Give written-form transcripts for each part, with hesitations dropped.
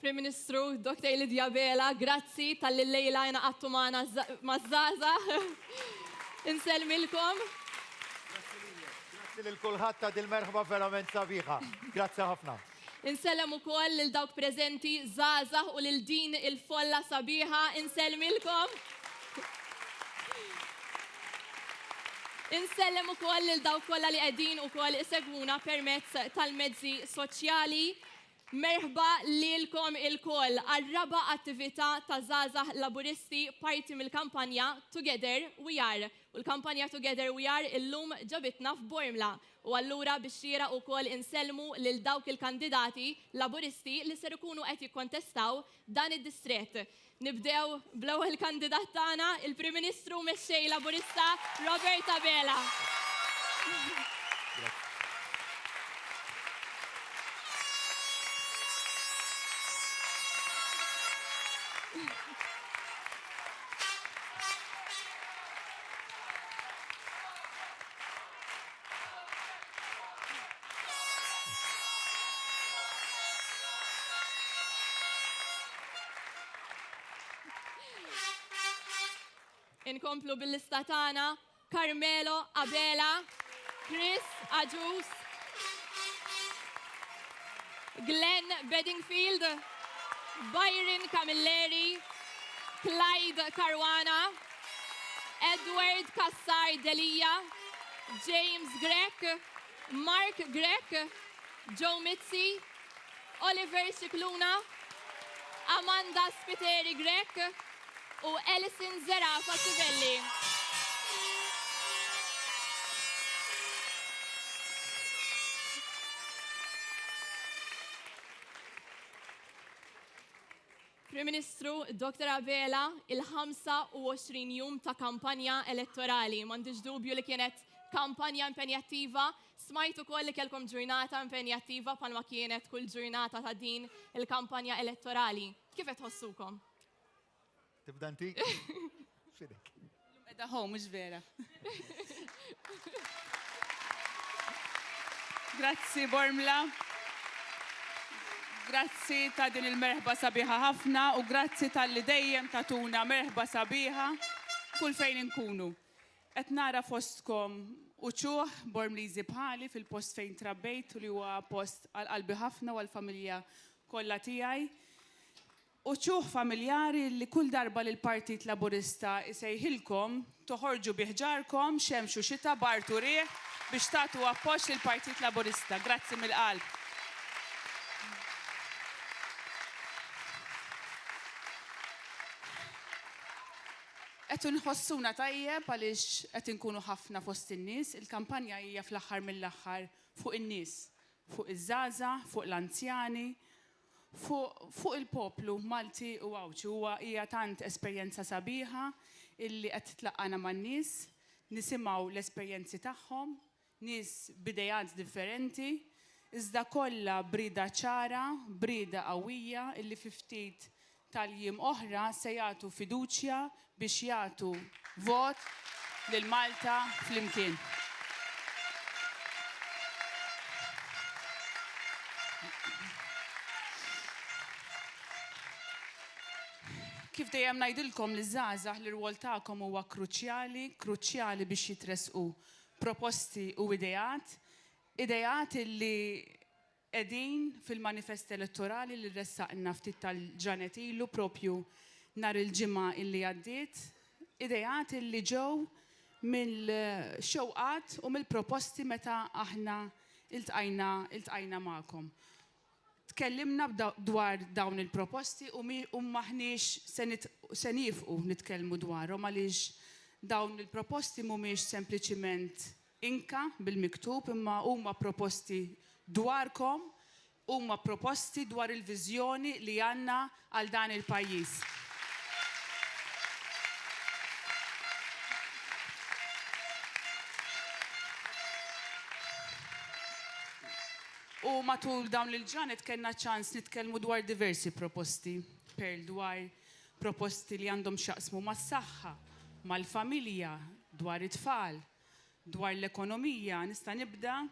Prim Ministru Dr. Lidia Bela, grazzi tal-lejla jena għattu mażzaza. Inselmilkom. Grazzi lil-kulħadd ta' dil-merħba verament sabiħa. Grazzi ħafna. Insellem ukoll lil dawk preżenti żgħażagħ u lil din il-folla sabiħa. Inselmilkom. Insellem ukoll lil dawk kollha li qegħdin ukoll isegwuna permezz tal-mezzi soċjali. Merħba lilkom il-koll għal-raba attività ta' żgħażagħ laburisti parti mill-kampanja Together We Are. U l-kampanja Together We Are illum ġabitna f'Bormla. U allura biex xira wkoll insellmu lil dawk il-kandidati laburisti li ser ikunu qed jikkontestaw dan id-distrett. Nibdew bl-ewwel kandidat tagħna, il-Prim Ministru mexxej laburista Robert Abela. Inkomplu bil-lista tagħna Carmelo Abela, Chris Aġus, Glenn Bedingfield, Byron Camilleri, Clyde Caruana, Edward Kassar Delia, James Grek, Mark Grek, Joe Mitzi, Oliver Cicluna, Amanda Spiteri Grek, u Alison Zerafa Civelli. Prim Ministru, Dr. Abela, il-25 jum ta' kampanja elettorali. M'għandix dubju li kienet kampanja impenjattiva. Smajtu koll li kelkom ġurnata impenjattiva palma kienet kull ġurnata ta' din il-kampanja elettorali. Kif qed tħossukom? Tibda inti? Fidek. Edha home, mhux vera. Grazzi Bormla. Grazzi ta' din il-merħba sabiħa ħafna u grazzi tal-li dejjem tatuna merħba sabiħa kull fejn inkunu. Qed nara fostkom uċuħ Bormliżi bħali fil-post fejn trabbejt u li huwa post għal-qalbi ħafna u għal-familja kollha tiegħi. Uċuħ familjari li kull darba li l-Partit Laburista isejħilkom toħorġu biħġarkom xemxu xita bartu rieħ biex tagħtu appoġġ lill-Partit Laburista. Grazzi mill-qalb. Qed nħossuna tajjeb għaliex qed inkunu ħafna fost in-nies, il-kampanja hija fl-aħħar mill-aħħar fuq in-nies, fuq iż-żgħażagħ, fuq l-anzjani, fuq il-poplu Malti u Awċi. Huwa hija tant esperjenza sabiħa illi qed tlaqqana man-nies, nisimgħu l-esperjenzi tagħhom, nies bidejat differenti, iżda kollha brida ċara, brida qawwija illi fi ftit tal-jiem oħra se jagħtu fiduċja biex jagħtu vot lil Malta flimkien. Kif dejjem ngħidilkom li żgħażagħ li r-rwol tagħkom huwa kruċjali biex jitresqu proposti u idejat li qegħdin fil-manifest elettorali li ressaqna ftit tal-ġranet ilu propju nhar il-ġimgħa illi għaddiet, idejat illi ġew mill-xewqat u mill-proposti meta aħna iltqajna magħkom. Tkellimna dwar dawn il-proposti u maħniex se nifqu nitkellmu dwarhom għaliex dawn il-proposti mhumiex sempliċiment inka bil-miktub imma huma proposti dwarkom, huma proposti dwar il-viżjoni li għandna għal dan il-pajjiż. U matul dawn il-ġranet kellna ċans nitkellmu dwar diversi proposti, dwar proposti li għandhom xaqsmu mas-saħħa, mal-familja, dwar it-tfal, dwar l-ekonomija, nista' nibda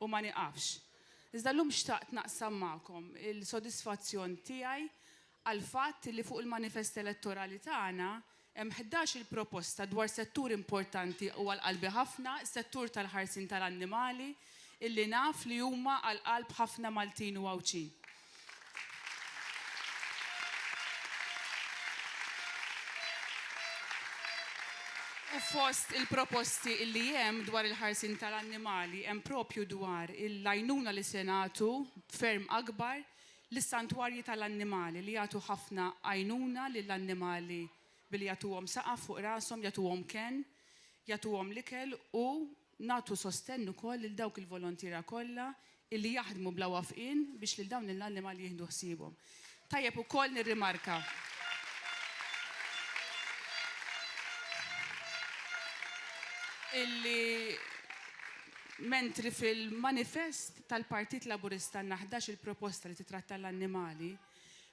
u ma nieqafx. Iżda llum xtaqt naqsam magħkom il-sodisfazzjon tiegħi għal fatt li fuq il-manifest elettorali tagħna hemm 11 il-proposta dwar settur importanti u għal qalbi ħafna, is-settur tal-ħarsin tal-annimali, illi naf li huma għal qalb ħafna Maltin u Awċin. U fost il-proposti illi hemm dwar il-ħarsin tal-annimali hemm propju dwar il-għajnuna li se nagħtu ferm akbar lis-santwarji tal-annimali li jagħtu ħafna għajnuna lill-annimali billi jagħtuhom saqaf fuq rashom, jagħtuhom ken, jagħtuhom l-ikel u nagħtu sostenn ukoll lil dawk il-volontira kollha illi jaħdmu bla wafqin biex lil dawn l-annimali jieħdu ħsiebhom. Tajjeb ukoll nirrimarka illi mentri fil-manifest tal-Partit Laburista għandna 11 il-proposta li titratta l-annimali,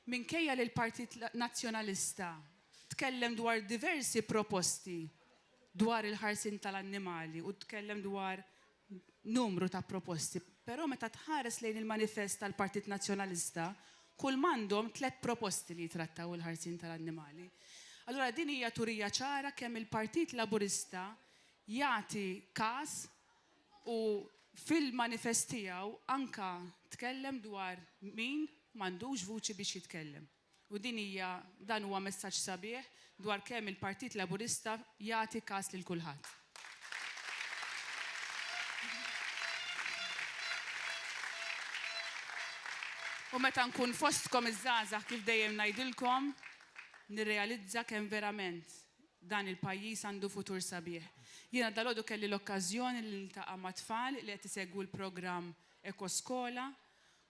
minkejja li l-Partit Nazzjonalista tkellem dwar diversi proposti dwar il-ħarsin tal-annimali u tkellem dwar numru ta' proposti. Però meta tħares lejn il-manifest tal-Partit Nazzjonalista, kull m'għandhom 3 proposti li jitrattaw il-ħarsin tal-annimali. Allura din hija turija ċara kemm il-Partit Laburista jagħti każ u fil-manifest tiegħu anka tkellem dwar min m'għandux vuċi biex jitkellem. U dan huwa messaġġ sabiħ dwar kemm il-Partit Laburista jagħti każ lil kulħadd. U meta nkun fostkom iż-żgħażagħ kif dejjem ngħidilkom, nirrealizza kemm verament dan il-pajjiż għandu futur sabiħ. Jiena dalgħodu kelli l-okkażjoni li niltaqa' ma' tfal li qed isegwu l-programm Ekoskola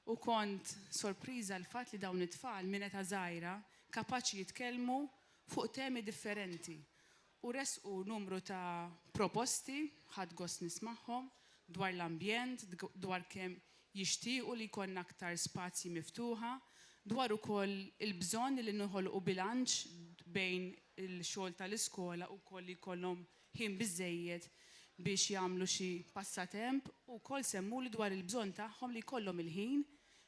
u kont sorpriża l-fatt li dawn it-tfal minn età żgħira kapaċi jitkellmu fuq temi differenti. U resqu numru ta' proposti, ħadd gost nismagħhom, dwar l-ambjent, dwar kemm jixtiequ li jkollna aktar spazji miftuħa, dwar ukoll il-bżonn li noħolqu bilanċ bejn il-xogħol tal-iskola u koll li jkollhom ħin biżżejjed biex jagħmlu xi passatemp u wkoll semmu li dwar il-bżonn tagħhom li jkollhom il-ħin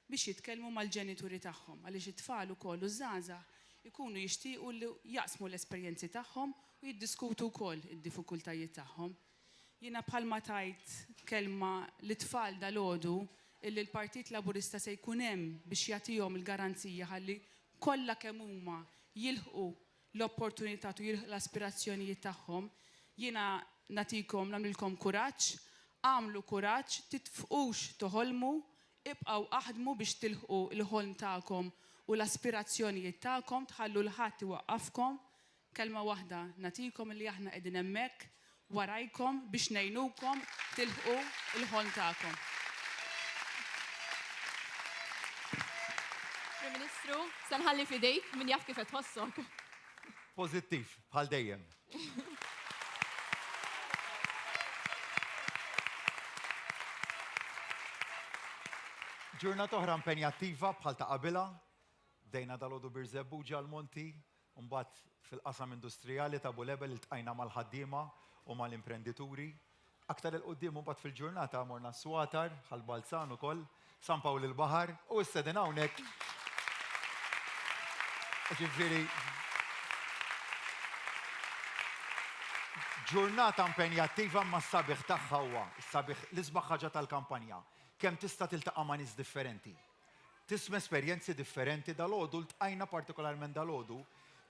biex jitkellmu mal-ġenituri tagħhom għaliex it-tfal ukoll u żgħażagħ ikunu jixtiequ li jaqsmu l-esperjenzi tagħhom u jiddiskutu wkoll id-diffikultajiet tagħhom. Jiena bħalma tajt kelma l-tfal dalgħodu illi l-Partit Laburista se jkun hemm biex jagħtihom il-garanzija ħalli kollha kemm huma jilħqu l-opportunità u jilħqu l-aspirazzjonijiet tagħhom. Jiena nagħtikom nagħmlilkom kuraġġ, għamlu kuraġġ, titfqux toħolmu, ibqgħu aħdmu biex tilħqu l-ħolm tagħkom u l-aspirazzjonijiet tagħkom, tħallu l-ħadd iwaqqafkom. Kelma waħda nagħtikom li aħna qegħdin hemmhekk warajkom biex ngħinukom tilħqu l-ħolm tagħkom. Prim Ministru, se nħalli fidejk min jaf kif qed tħossok. Pożittiv, bħal dejjem. Ġurnata oħra impenjattiva bħal ta' qabilha, bdejna dal-għodu bir-Żebbuġa l-Monti, mbagħad fil-qasam industrijali ta' Bulebel iltqajna mal-ħaddiema u mal-imprendituri. Aktar il-qudiem mbagħad fil-ġurnata morna Swatar, ħal-Balzan ukoll, San Pawl il-Baħar u issa din hawnhekk. Ġifieri ġurnata impenjattiva ma s-sabiħ tagħha huwa, l-isbaħ ħaġa tal-kampanja. Kemm tista' tiltaqa' ma' nies differenti. Tisma' esperjenzi differenti dal-għodu ltqajna partikolarment dal-għodu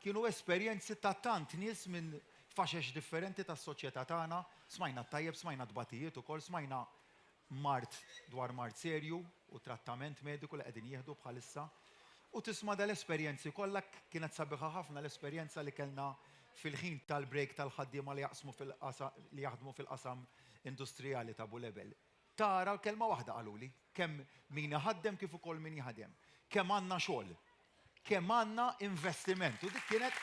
kienu esperjenzi ta' tant nies minn faxex differenti tas-soċjetà tagħna, smajna tajjeb, smajna tbatijiet ukoll, smajna mart dwar mart serju u trattament mediku li qegħdin jieħdu bħalissa. U tisma' dal-esperjenzi kollha kienet sabiħa ħafna l-esperjenza li kellna fil-ħin tal-break tal-ħaddiema li jaħdmu fil-qasam industrijali ta' Bulebel. Tara kelma waħda qaluli, kemm min ħaddem kif ukoll min jaħdem, kemm għandna xogħol, kemm għandna investiment. U dik kienet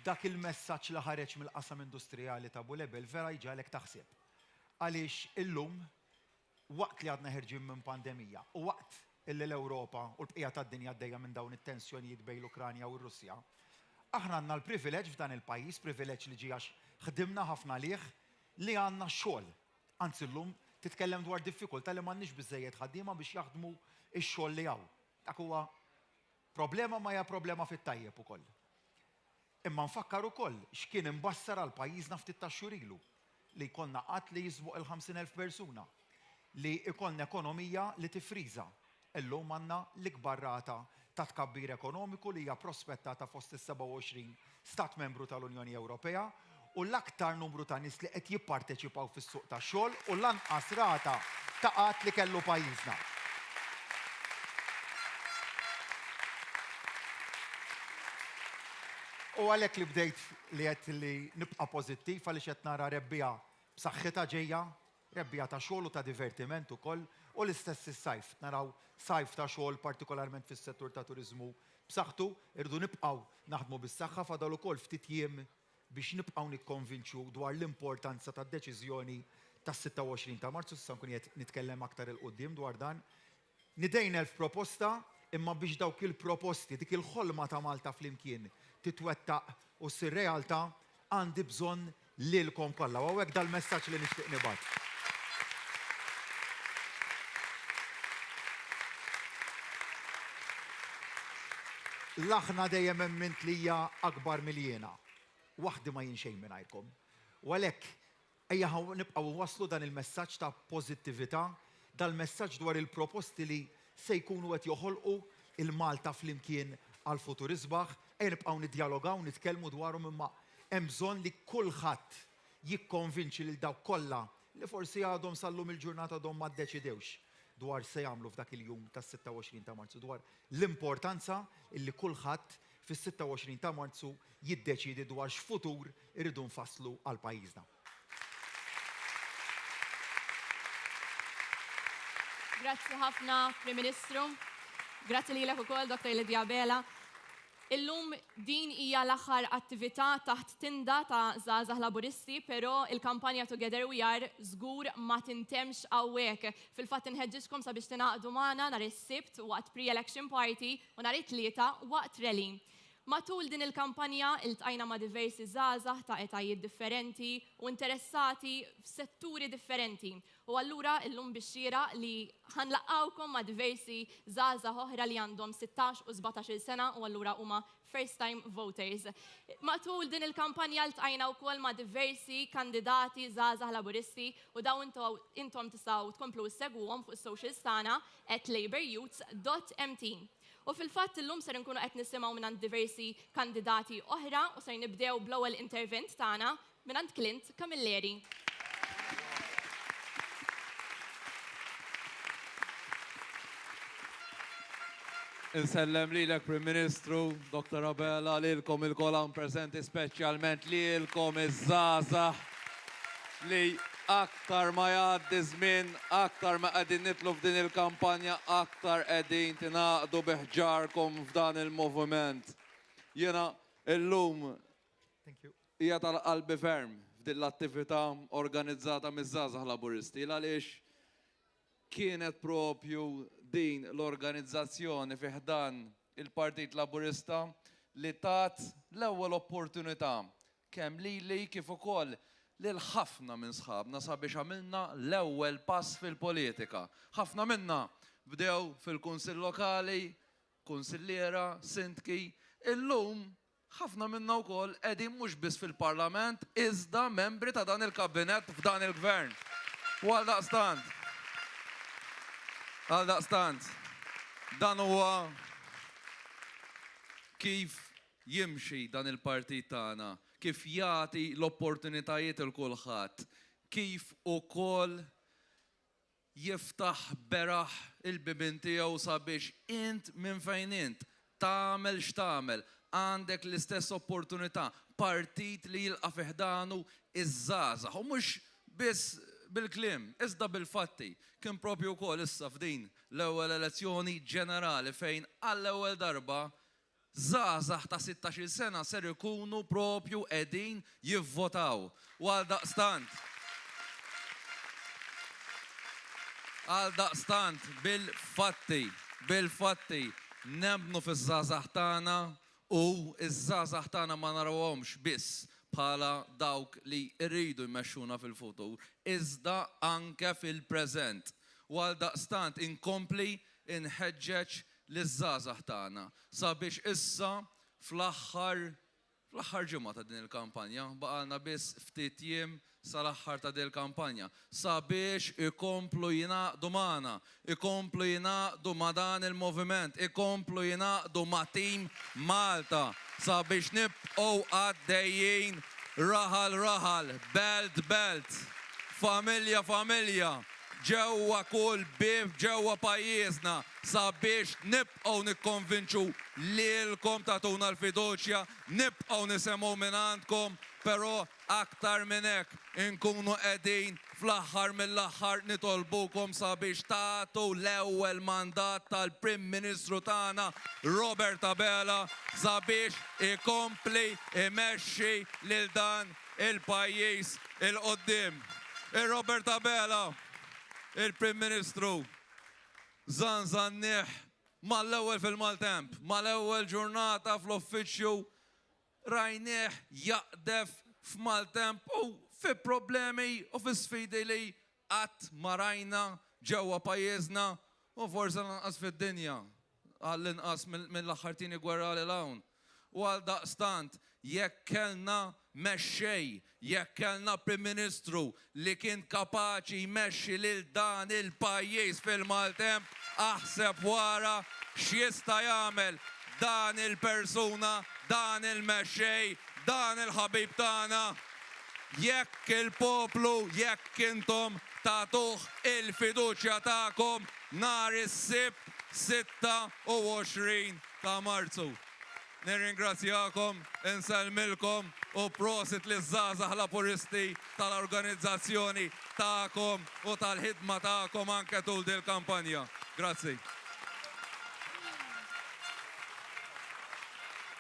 dak il-messaġġ li ħareġ mill-qasam industrijali ta' Bulebel vera jġalek taħseb. Għaliex illum waqt li għadna ħerġin minn pandemija u waqt illi l-Ewropa u l-bqija tad-dinja għaddejja minn dawn it-tensjonijiet bejn l-Ukranja u r-Russja, aħna għandna l-privileġġ f'dan il-pajjiż, privileġġ li ġie għax ħdimna ħafna liħ li għandna xogħol. Anzi llum titkellem dwar diffikultà li m'għandniex biżżejjed ħaddiema biex jaħdmu x-xogħol li hawn. Dak huwa problema ma hija problema fit-tajjeb ukoll. Imma nfakkar ukoll x'kien imbassar għal pajjiżna ftit ta' xhur ilu li jkollna qatt li jisbuq il-50,000 persuna, li jkollna ekonomija li tifriża. Illum għandna l-ikbar rata ta' tkabbir ekonomiku li hija prospettata fost is-27 stat membru tal-Unjoni Ewropea u l-aktar numru ta' nies li qed jipparteċipaw fis-suq tax-xogħol u l-anqas rata ta' qatt li kellu pajjiżna. U għalhekk li bdejt li qed li nibqa' pożittiv għaliex qed nara rebbija b'saħħitha ġejja, rebbija ta' xogħol u ta' divertiment ukoll u l-istess is-sajf. Naraw sajf ta' xogħol partikolarment fis-settur ta' turiżmu b'saħħtu, irdu nibqgħu naħdmu bis-saħħa fadal ukoll ftit jiem biex nibqgħu nikkonvinċu dwar l-importanza tad-deċiżjoni tas-26 ta' Marzu, issa nkun qed nitkellem aktar il qudiem dwar dan. Nidejn 1000 proposta imma biex dawk il-proposti dik il-ħolma ta' Malta flimkien titwettaq u ssir realtà għandi bżonn lilkom kollha. U hekk dal-messaġġ li nixtieq nibgħat. L-aħna dejjem emment li hija akbar mill-jiena. Waħdi ma jinxejn mingħajrkom. U għalhekk ejja nibqgħu waslu dan il-messaġġ ta' pożittività, dal-messaġġ dwar il-proposti li se jkunu qed joħolqu il-Malta flimkien għal futur isbaħ, ejja nibqgħu niddialogaw, nitkellmu dwarhom imma hemm bżonn li kulħadd jikkonvinċi lil dawk kollha li forsi għadhom sallum il-ġurnata għadhom ma ddeċidewx dwar se jagħmlu f'dak il-jum tas-26 ta' Marzu, dwar l-importanza illi kulħadd fis-26 ta' Marzu jiddeċiedi dwar x'futur iridu nfasslu għal pajjiżna. Grazzi ħafna, Prim Ministru. Grazzi lilek ukoll, Dr. Lidja Bela. Illum din hija l-aħħar attività taħt tinda ta' żgħażagħ Laburisti, però il-kampanja Together We Are żgur ma tintemx hawnhekk. Fil-fatt inħeġġixkom sabiex tingħaqdu magħna nhar is-Sibt waqt pre-election party u nhar it-Tlieta waqt rally. Matul din il-kampanja iltqajna ma' diversi żgħażagħ ta' etajiet differenti u interessati f'setturi differenti. U allura illum bix-xira li ħanlaqgħukom ma' diversi żgħażagħ oħra li għandhom 16 u 17 sena u allura huma first time voters. Matul din il-kampanja iltqajna wkoll ma' diversi kandidati żgħażagħ Laburisti u daw intom tistgħu tkomplu ssegwuhom fuq is-socials tagħna @laboryouths.mt. U fil-fatt illum ser nkunu qed nisimgħu minn diversi kandidati oħra u ser nibdew bl-ewwel intervent tagħna minn Clint Camilleri. Insellem lilek Prim Ministru, Dr. Abela, lilkom il-kolam prezenti speċjalment lilkom iż-żgħażagħ li aktar ma jgħaddi żmien, aktar ma qegħdin nitlu f'din il-kampanja, aktar qegħdin tingħaqdu biħġarkom f'dan il-moviment. Jiena illum hija tal-qalbi ferm f'din l-attività organizzata miż-żgħażagħ Laburisti għaliex kienet propju din l-organizzazzjoni fih dan il-Partit Laburista li tat l-ewwel opportunità kemm lili kif ukoll lil ħafna minn sħabna sabiex għamilna l-ewwel pass fil-politika. Ħafna minna bdew fil-kunsill lokali, kunsilliera, sindki, illum ħafna minna wkoll qegħdin mhux biss fil-Parlament iżda membri ta' dan il-kabinett f'dan il-gvern. U għaldaqstant, dan huwa kif jimxi dan il-partit tagħna, kif jagħti l-opportunitajiet il kulħadd, kif ukoll jiftaħ beraħ il-bibin tiegħu sabiex int minn fejn int tagħmel x'tagħmel, għandek l-istess opportunità, partit li jilqa' fih danu iż-żgħażagħ u mhux biss bil-kliem, iżda bil-fatti. Kien propju wkoll issa f'din l-ewwel elezzjoni ġenerali fejn għall-ewwel darba żgħażagħ ta' 16 sena ser ikunu propju qegħdin jivvotaw. U għaldaqstant bil-fatti nemmnu fiż-żgħażagħ tagħna u iż-żgħażagħ tagħna ma narawhomx biss bħala dawk li rridu jmexxuna fil-futur, iżda anke fil-preżent. U għaldaqstant inkompli inħeġġeġ liż-żgħażagħ tagħna sabiex issa fl-aħħar ġimgħa ta' din il-kampanja baqalna biss ftit jiem sal-aħħar ta' din il-kampanja sabiex ikomplu jingħaqdu magħna, ikomplu jingħaqdu ma' dan il-moviment, ikomplu jingħaqdu ma' Tim Malta sabiex nibqgħu għaddejjin raħal, belt, familja, ġewwa kull bib, ġewwa pajjiżna sabiex nibqgħu nikkonvinċu lilkom tagħtuna l-fiduċja, nibqgħu nisemgħu minn għandkom, però aktar minn hekk inkunu qegħdin fl-aħħar mill-aħħar nitolbukom sabiex tagħtu l-ewwel mandat tal-Prim Ministru tagħna Robert Abela sabiex ikompli imexxi lil dan il-pajjiż il-qoddim. Robert Abela, il-Prim Ministru, żanżannieh mal-ewwel fil-Maltemp, mal-ewwel ġurnata fl-uffiċċju rajnieh jaqdef f'Maltemp u fi problemi u fi sfidi li qatt ma rajna ġewwa pajjiżna u forsi lanqas fid-dinja għall-inqas mill-aħħar tieni gwerra lil hawn. U għaldaqstant jekk kellna mexxej, jekk kellna Prim Ministru li kien kapaċi jmexxi lil dan il-pajjiż fil-Maltemp, aħseb wara x'jista' jagħmel dan il-persuna, dan il-mexxej, dan il-ħabib tagħna. Jekk il-poplu, jekk intom tagħtuh il-fiduċja tagħkom nhar is-Sibt 26 ta' Marzu. Nirringrazzjakom, insellmilkom u prosit li żgħażagħ laburisti tal-organizzazzjoni tagħkom u tal-ħidma tagħkom anke tul din il-kampanja. Grazzi.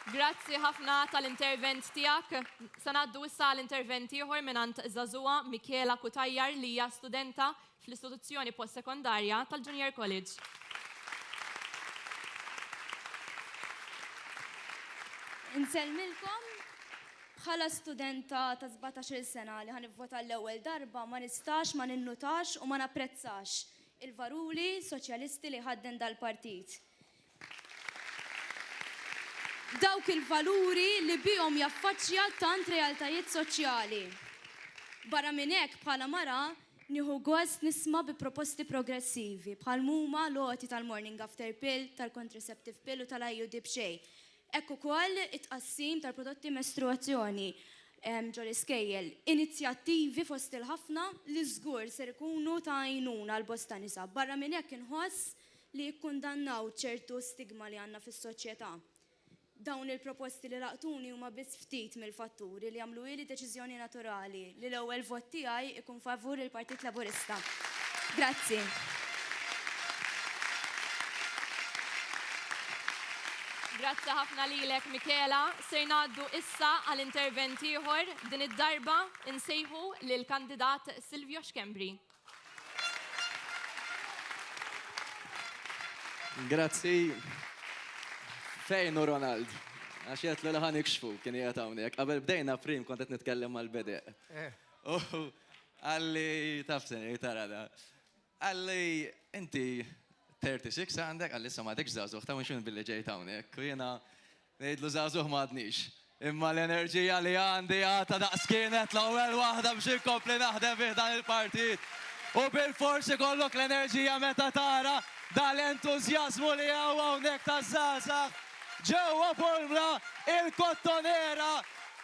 Grazzi ħafna tal-intervent tiegħek. Se ngħaddu issa l-intervent ieħor mingħand żagħżugħa Michela Kutajjar li hija studenta fl-istituzzjoni postsekondarja tal-Junior College. Insellmilkom bħala studenta ta' 17 sena li ħanivvota l-ewwel darba ma nistax, ma ninnutax u ma napprezzax il-valuri soċjalisti li ħadden dal-partit. Dawk il-valuri li bihom jaffaċċja tant realtajiet soċjali. Barra minn hekk bħala mara nieħu gost nisma' bi proposti progressivi bħal huma loti tal-morning after pill, tal-contraceptive pill u tal-IUD b'xejn. Hekk ukoll it-tqassim tal-prodotti mestruazzjoni ġol iskejjel, inizjattivi fost il-ħafna li żgur ser ikunu ta' għajnuna għal bosta nisa. Barra minn hekk inħoss li jikkundannaw ċertu stigma li għandna fis-soċjetà. Dawn il-proposti li laqtuni huma biss ftit mill-fatturi li għamlu li deċiżjoni naturali li l-ewwel vot tiegħi ikun favur il-Partit Laburista. Grazzi. Grazzi ħafna lilek, Michela. Se ngħaddu issa għall-intervent ieħor din id-darba insejħu lill-kandidat Silvio Xkembri. Grazzi. Fejn u Ronald? Għaxiet li laħan ikxfu, kien jgħat hawnhekk. Qabel bdejna prim kont qed nitkellem mal-bedeq. Għalli tafsen, tara da. Għalli inti 36 għandek, għalli issa m'għadekx żagħżugħ, ta' xun billi ġejt hawnhekk. U jiena ngħidlu żagħżugħ m'għadniex. Imma l-enerġija li għandi għata daqs kienet l-ewwel waħda biex inkompli naħdem fih dan il-partit. U bil-forsi kollok l-enerġija meta tara dal-entużjażmu li hawnhekk taż-żgħażagħ. Ġewwa Polmra il-kottonera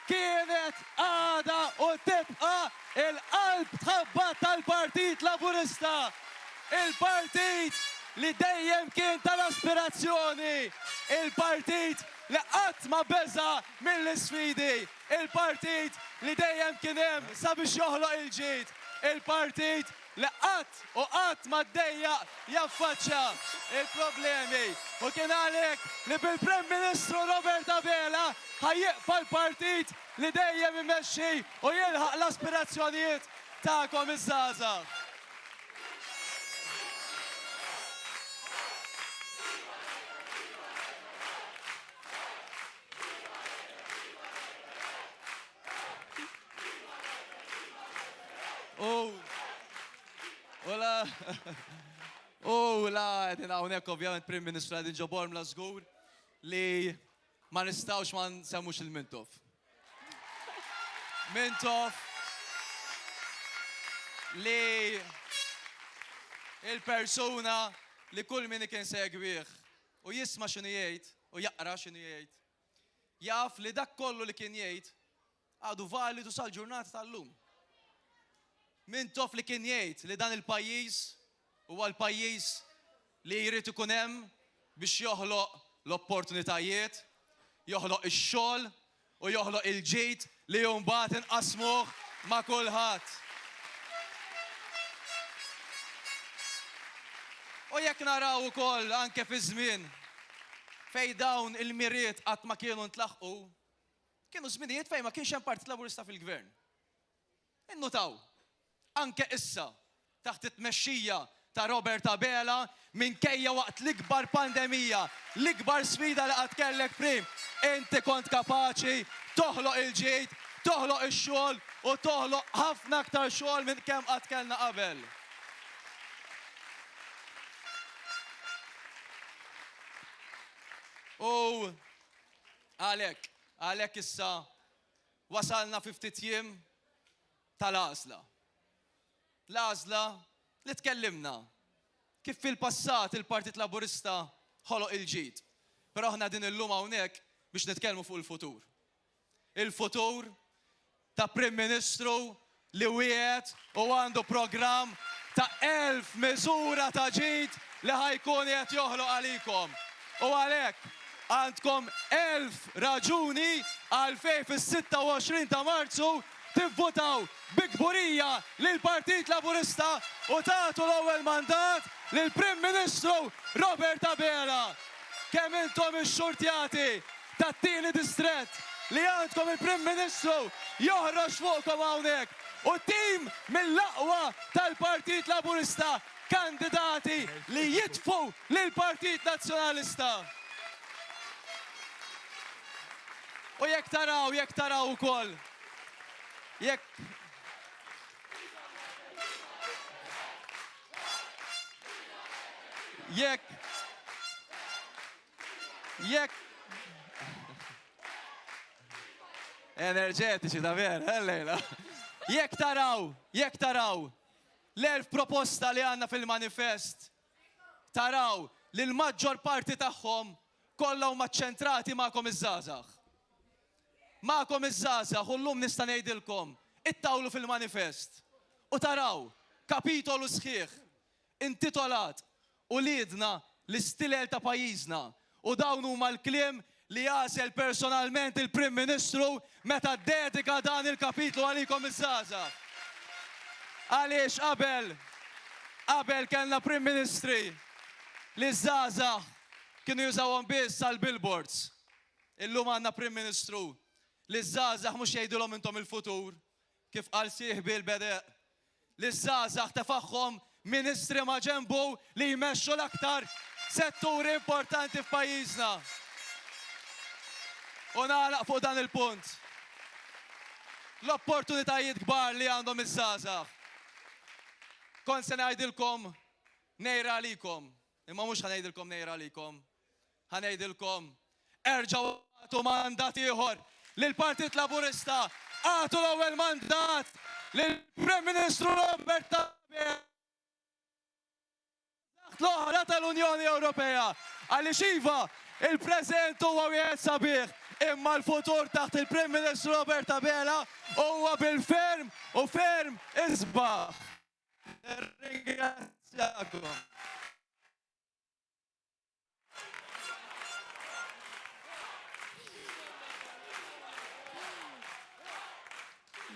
kienet għada u tibqa il-qalb tħabbat tal-Partit Laburista. Il-partit li dejjem kien tal-aspirazzjoni. Il-partit li qatt ma beża mill-isfidi. Il-partit li dejjem kien hemm sabiex joħloq il-ġid. Il-partit li qatt ma ddejjaq jaffaċċja il-problemi. U kien għalhekk li bil-Prim Ministru Robert Abela ħajjiqpa l-partit li dejjem imexxi u jilħaq l-aspirazzjonijiet tagħkom iż-żgħażagħ. La, għedin għawnek ovvjament Prim Ministru għedin ġobor mla żgur li ma nistawx ma nsemmux il-Mintoff. Mintoff li il-persuna li kull min kien segwih u jisma' x'inhu jgħid u jaqra x'inhu jgħid. Jaf li dak kollu li kien jgħid għadu validu sal-ġurnata tal-lum. Mintoff li kien jgħid li dan il-pajjiż huwa l-pajjiż li jrid ikun hemm biex joħloq l-opportunitajiet, joħloq ix-xogħol u joħloq il-ġid li mbagħad inqasmuh ma' kulħadd. U jekk naraw ukoll anke fi żmien fejn dawn il-miriet qatt ma kienu ntlaħqu, kienu żminijiet fejn ma kienx hemm Partit Laburista fil-Gvern. Innutaw, anke issa taħt it-tmexxija ta' Robert Abela minkejja waqt l-ikbar pandemija, l-ikbar sfida li qatt kellek prim, inti kont kapaċi toħloq il-ġid, toħloq ix-xogħol u toħloq ħafna aktar xogħol minn kemm qatt kellna qabel. U għalhekk issa wasalna fi ftit jiem tal-għażla. L-għażla li tkellimna kif fil-passat il-Partit Laburista ħoloq il-ġid. Però aħna din illum hawnhekk biex nitkellmu fuq il-futur. Il-futur ta' Prim Ministru li wieħed u għandu programm ta' 1000 miżura ta' ġid li ħajkun qed joħloq għalikom. U għalhekk għandkom 1000 raġuni għalfej fis-26 ta' Marzu tivvotaw bikburija lil Partit Laburista u tagħtu l-ewwel mandat lil Prim Ministru Robert Abela. Kemm intom ix-xurtjati tat-tieni distrett li għandkom il-Prim Ministru joħroġ fuqkom hawnhekk u tim mill-aqwa tal-Partit Laburista kandidati li jitfu lill-Partit Nazzjonalista. U jekk taraw ukoll. Jekk enerġetiċi ta' vera, lejla. Jekk taraw l-1000 proposta li għandna fil-manifest, taraw li l-maġġor parti tagħhom kollha huma ċċentrati magħkom iż-żgħażagħ. Magħkom iż-żgħażagħ u llum nista' ngħidilkom ittawlu fil-manifest u taraw kapitolu sħiħ intitolat Uliedna l-istilel ta' pajjiżna u dawn huma l-kliem li jagħżel personalment il-Prim Ministru meta ddedika dan il-kapitlu għalikom iż-żgħażagħ. Għaliex qabel kellna Prim Ministri li żgħażagħ kienu jużawhom biss għall-billboards. Illum għandna Prim Ministru li żgħażagħ mhux jgħidulhom intom il-futur kif qal sieħbi l-bedeq. Li żgħażagħ tefagħhom ministri ma' ġenbu li jmexxu l-aktar setturi importanti f'pajjiżna. U nagħlaq fuq dan il-punt. L-opportunitajiet kbar li għandhom iż-żgħażagħ. Kont se ngħidilkom nejra għalikom, imma mhux ħanejdilkom nejra għalikom. Ħanejdilkom erġgħu għatu mandat ieħor lill-Partit Laburista, għatu l-ewwel mandat lill-Prim Ministru Robert Abela l-oħra tal-Unjoni Ewropea. Għaliex iva, il-preżent huwa wieħed sabiħ, imma l-futur taħt il-Prim Ministru Robert Abela huwa bil-ferm u ferm isbaħ. Ringrazzjakom.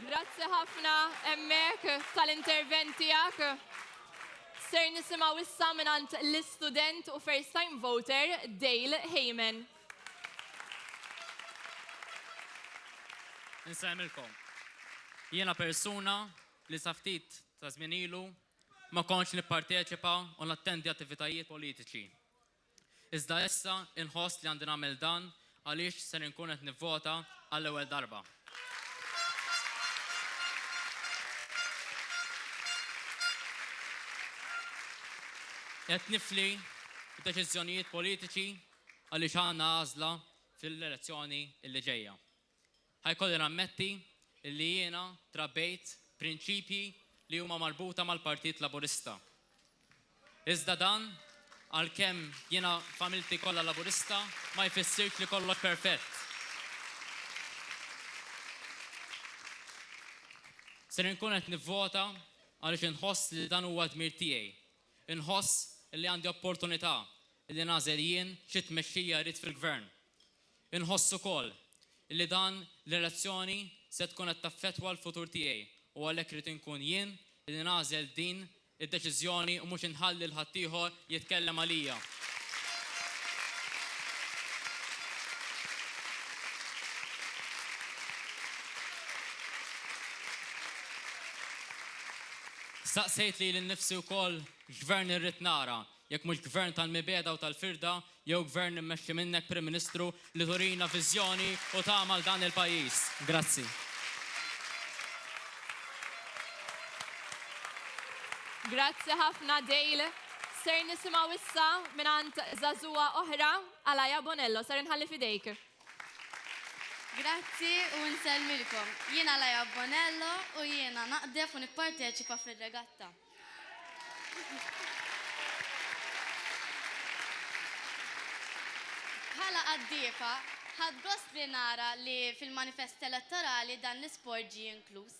Grazzi ħafna hemmhekk tal-intervent tiegħek. Ser nisimgħu issa mingħand l-istudent u first time voter Dale Heyman. Nsemmilkom. Jiena persuna li sa ftit ta' żmien ilu ma kontx nipparteċipa u nattendi attivitajiet politiċi. Iżda issa inħoss li għandi nagħmel dan għaliex ser inkun qed nivvota għall-ewwel darba. Qed nifli d-deċiżjonijiet politiċi għaliex għandna għażla fil-elezzjoni li ġejja. Ħajkolli nammetti li jiena trabbejt prinċipji li huma marbuta mal-Partit Laburista. Iżda dan għalkemm jiena familti kollha Laburista ma jfissirx li kollox perfett. Ser inkun qed nivvota għaliex inħoss li dan huwa dmir tiegħi. Inħoss li għandi opportunità li nagħżel jien xi tmexxija rrid fil-gvern. Inħoss ukoll li dan l-elezzjoni se tkun qed taffettwa l-futur tiegħi u għalhekk rid inkun jien li nagħżel din id-deċiżjoni u mhux inħalli l-ħadd ieħor jitkellem għalija. Staqsejt li l-nifsi wkoll gvern irrid nara, jekk mhux gvern tal-mibeda u tal-firda, jew gvern immexxi minnek Prim Ministru li turina viżjoni u tagħmal dan il-pajjiż. Grazzi. Grazzi ħafna Dale. Ser nisimgħu issa mingħand żagħżugħa oħra Alaja Bonello. Ser inħalli fidejk. Grazzi u nsellmilkom. Jiena Alaja Bonello u jiena naqdef u nipparteċipa fir-regatta. Bħala qaddiefa, ħadd gost li nara li fil-manifest elettorali dan l-isport ġie inkluż.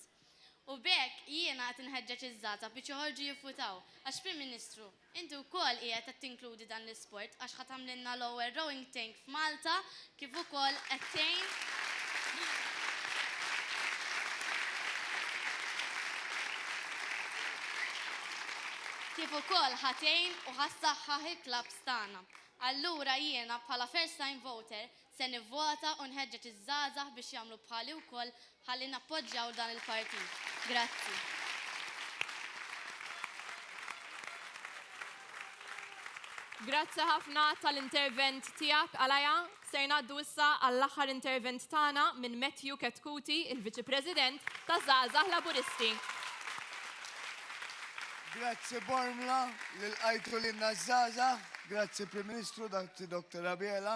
U bekk jiena qed inħeġġeġ iż-żgħażagħ biex joħorġu jiffutaw. Għax Prim Ministru, inti wkoll qiegħed qed tinkludi dan l-isport għax ħadd tagħmlilna l-ewwel rowing tank f'Malta kif ukoll qed tgħin kif ukoll ħatejn u ħassaħħaħ il-klabs tagħna. Allura jiena bħala first time voter se nivvota u nħeġġeġ iż-żgħażagħ biex jagħmlu bħali wkoll ħalli nappoġġjaw dan il-partit. Grazzi. Grazzi ħafna tal-intervent tiegħek Alaja. Ser ngħaddu issa għall-aħħar intervent tagħna minn Matthew Ketkuti, il-Viċi President taż-Żgħażagħ Laburisti. Grazzi Bormla, l-qajtu l-inna żgħażagħ, grazzi Prim Ministru, Dr. Abiela.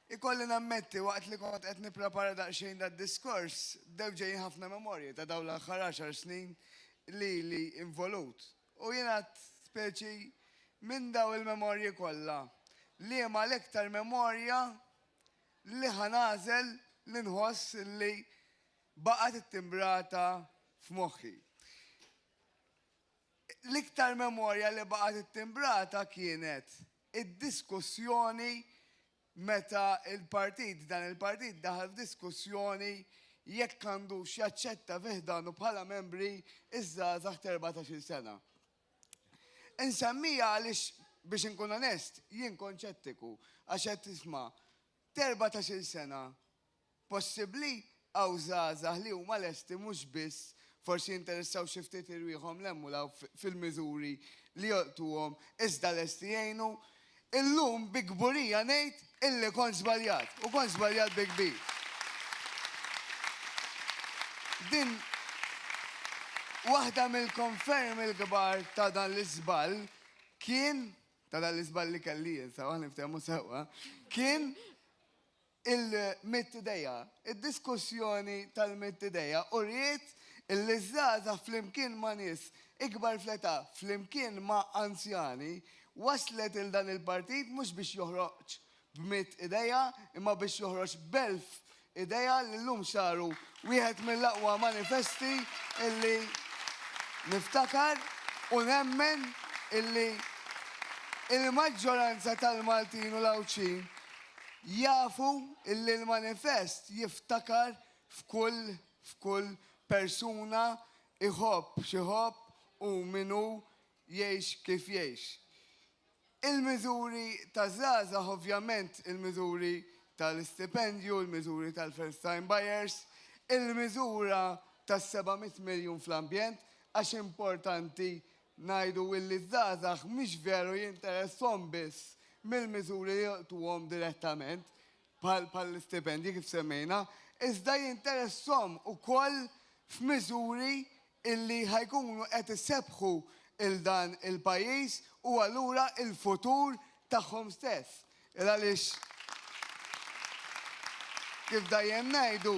Ikolli nammetti waqt li kont qed nipprepara daqsxejn dad-diskors, dew ġejjin ħafna memorji ta' dawn l-aħħar 10 snin li involut. U jiena speċi minn daw il-memorji kollha li ma l-iktar memorja li ħanażel li nħoss li baqgħet ittimbrata f'moħħi. L-iktar memorja li baqgħet ittimbrata kienet id-diskussjoni meta dan il-partit daħal f'diskussjoni jekk għandux jaċċetta fiħdanu bħala membri iż-żgħażagħ ta' 14 sena. Insemmija għaliex biex inkun onest, jien konċettiku għax qed tisma' 14 sena possibbli hawn żgħażagħ li huma lesti mhux biss forsi jinteressaw xi ftit irwieħhom lemmu law fil-miżuri li joqtuhom iżda lesti jgħinu. Illum bi kburija ngħid illi kont żbaljat u kont żbaljat bi kbir. Din waħda mill-konfermi l-kbar ta' dan l-iżball kien ta' dan l-iżball li kelli jinsaw niftehmu sewwa, kien il-mittidejja, id-diskussjoni tal-mittidejja u rrid il-żgħażagħ flimkien ma' nies ikbar fl-età flimkien ma' anzjani waslet il-dan il-partit mhux biex joħroġ b'100 ideja imma biex joħroġ b'1000 ideja li llum saru wieħed mill-aqwa manifesti illi niftakar u nemmen illi il-maġġoranza tal-Maltin u l-Awċin jafu illi l-manifest jiftakar f'kull persuna iħobb x'iħobb u minu jgħix kif jgħix. Il-miżuri ta' żgħażagħ ovvjament il-miżuri tal-istipendju, il-miżuri tal-first time buyers, il-miżura tas-700 miljun fl-ambjent għax importanti ngħidu illi żgħażagħ mhix veru jinteresshom biss mill-miżuri li joqtuhom direttament bħall-istipendji kif semmejna, iżda jinteresshom ukoll f'miżuri illi ħajkunu qed isebħu il-dan il-pajjiż u allura il-futur tagħhom stess. Għaliex kif dejjem ngħidu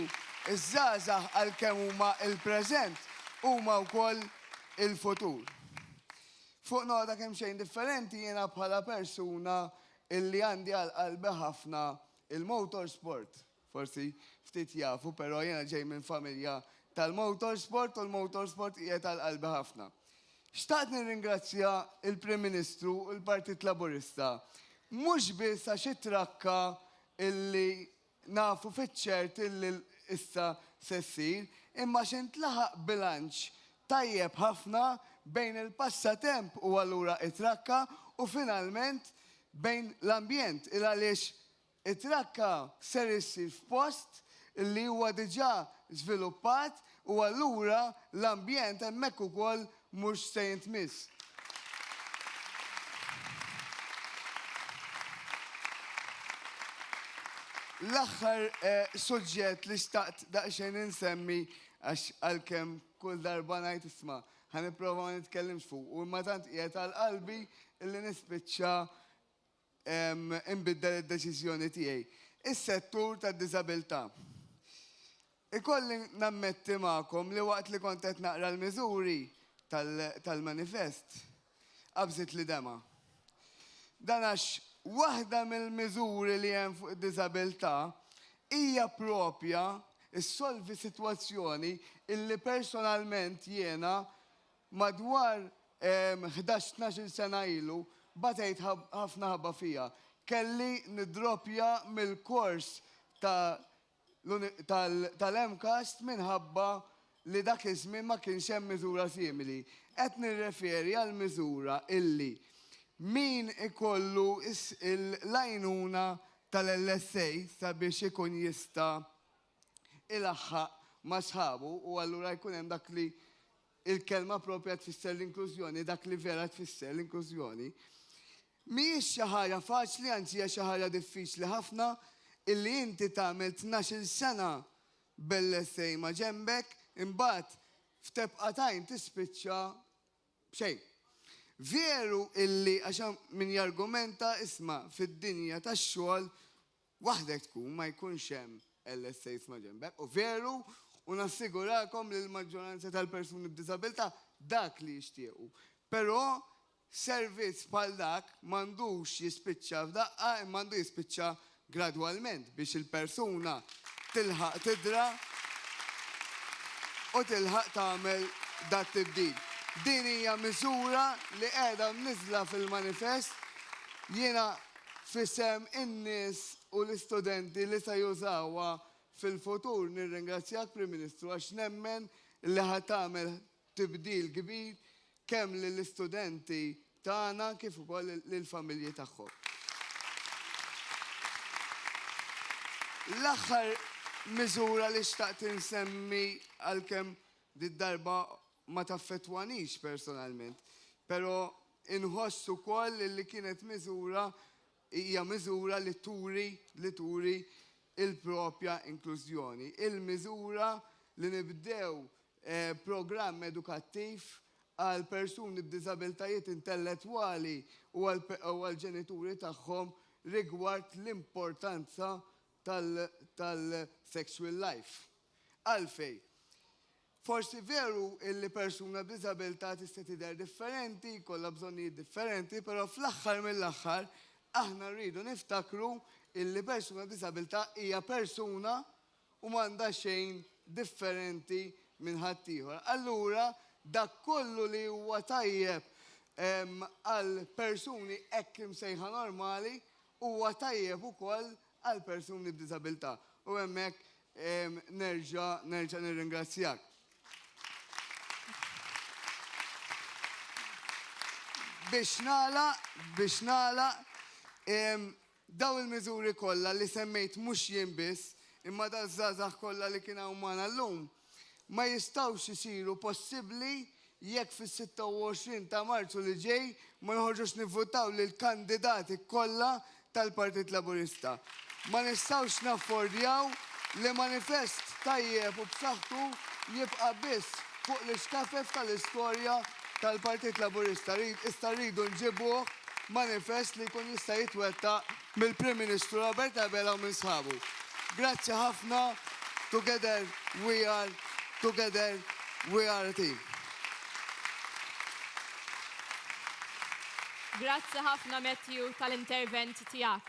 iż-żgħażagħ għalkemm huma l-preżent huma wkoll il-futur. Fuq nota kemm xejn differenti jiena bħala persuna illi għandi għal qalbi ħafna il-motorsport. Forsi ftit jafu, però jiena ġej minn familja tal-motorsport u l-motorsport qiegħed għal qalbi ħafna. Xtaqt nirringrazzja il-Prim Ministru u l-Partit Laburista mhux biss għax it-trakka illi nafu fiċ-ċert illi issa se ssir, imma x'intlaħaq bilanċ tajjeb ħafna bejn il-passatemp u allura it-trakka u finalment bejn l-ambjent għaliex it-trakka ser issir f'post li huwa diġà żviluppat u allura l-ambjent hemmhekk ukoll mhux se jintmiss. L-aħħar suġġett li xtaqt daqsxejn insemmi għax għalkemm kull darba ngħid isma' ħanipprova ma nitkellimx fuq u imma tant qiegħed għal qalbi illi nispiċċa inbiddel id-deċiżjoni tiegħi. Is-settur tad-diżabilità. Ikolli nammetti magħkom li waqt li kont qed naqra l-miżuri tal-manifest qabżit li dema. Dan għax waħda mill-miżuri li hemm fuq id-diżabilità hija propja issolvi sitwazzjoni illi personalment jiena madwar 11-12 sena ilu batejt ħafna ħabba fija. Kelli nidropja mill-kors tal-MCAST minħabba li dak iż-żmien ma kienx hemm miżura simili. Qed nirreferi għal miżura illi min ikollu l-għajnuna tal-LSA sabiex ikun jista' ilaħħaq ma' sħabu u allura jkun hemm dak li il-kelma propja tfisser l-inklużjoni, dak li vera tfisser l-inklużjoni. Mhijiex xi ħaġa faċli, anzi hija xi ħaġa diffiċli ħafna illi inti tagħmel 12 sena bell-LSA ma' ġembek, imbagħad f'tebqatajn tispiċċa b'xejn. Veru illi għaxan min jargumenta isma' fid-dinja tax-xogħol waħdek tkun ma jkunx hemm LSAs ma' ġembek, u veru u nassigurakom li l-maġġoranza tal-persuni b'disabilità dak li jixtiequ. Però servizz bħal dak m'għandux jispiċċa f'daqqa, m'għandu jispiċċa gradwalment biex il-persuna tilħaq tidra u tilħaq tagħmel dak tibdil. Din hija miżura li qiegħda mniżla fil-manifest jiena fisem in-nies u l-istudenti li se jużawha fil-futur nirringrazzjak Prim Ministru għax nemmen li ħad tagħmel tibdil kbir kemm lill-istudenti tagħna kif ukoll lill-familji tagħhom. L-aħħar miżura li xtaqt insemmi għalkemm did-darba ma taffettwanix personalment, però inħoss ukoll li kienet miżura hija miżura li turi il-propja inklużjoni. Il-miżura li nibdew programm edukattiv għal persuni b'diżabiltajiet intellettwali u għal ġenituri tagħhom rigward l-importanza tal-sexual life. Għalfej, forsi veru illi persuna b'diżabilità tista' tidher differenti, kollha bżonnijiet differenti, però fl-aħħar mill-aħħar aħna rridu niftakru illi persuna b'diżabilità hija persuna u m'għandha xejn differenti minn ħaddieħor. Allura dak kollu li huwa tajjeb għal persuni hekk imsejħa normali huwa tajjeb ukoll għal persuni b'diżabilità. U hemmhekk nerġa' nirringrazzjak. Biex nagħlaq daw il-miżuri kollha li semmejt mhux jien biss, imma daż-żgħażagħ kollha li kien hawn magħna llum ma jistgħux isiru possibbli jekk fis-26 ta' Marzu li ġej ma noħorġux nivvutaw lil kandidati kollha tal-Partit Laburista. Ma nistgħux naffordjaw li manifest tajjeb u b'saħħtu jibqa' biss fuq l-iskafef tal-istorja tal-Partit Laburista. Issa rridu nġibuh manifest li jkun jista' jitwettaq mill-Prim Ministru Robert Abela u minn sħabu. Grazzi ħafna. Together we are a team. Grazzi ħafna Matthew tal-intervent tiegħek.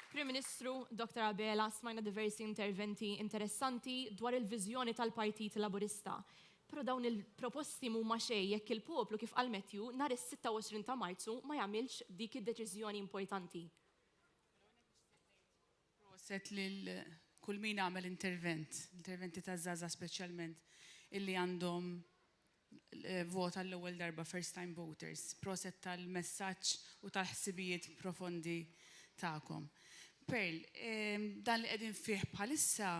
Prim Ministru Dr. Abela, smajna diversi interventi interessanti dwar il-viżjoni tal-Partit Laburista. Però dawn il-proposti mhuma xejn jekk il-poplu kif qal Matthew nhar is-26 ta' Marzu ma jagħmilx dik id-deċiżjoni importanti. Proset lil kull min għamel interventi ta' żgħażagħ speċjalment illi għandhom vota l-ewwel darba first time voters. Proset tal-messaġġ u tal-ħsibijiet profondi tagħkom. Pearl, dan li qegħdin fih bħalissa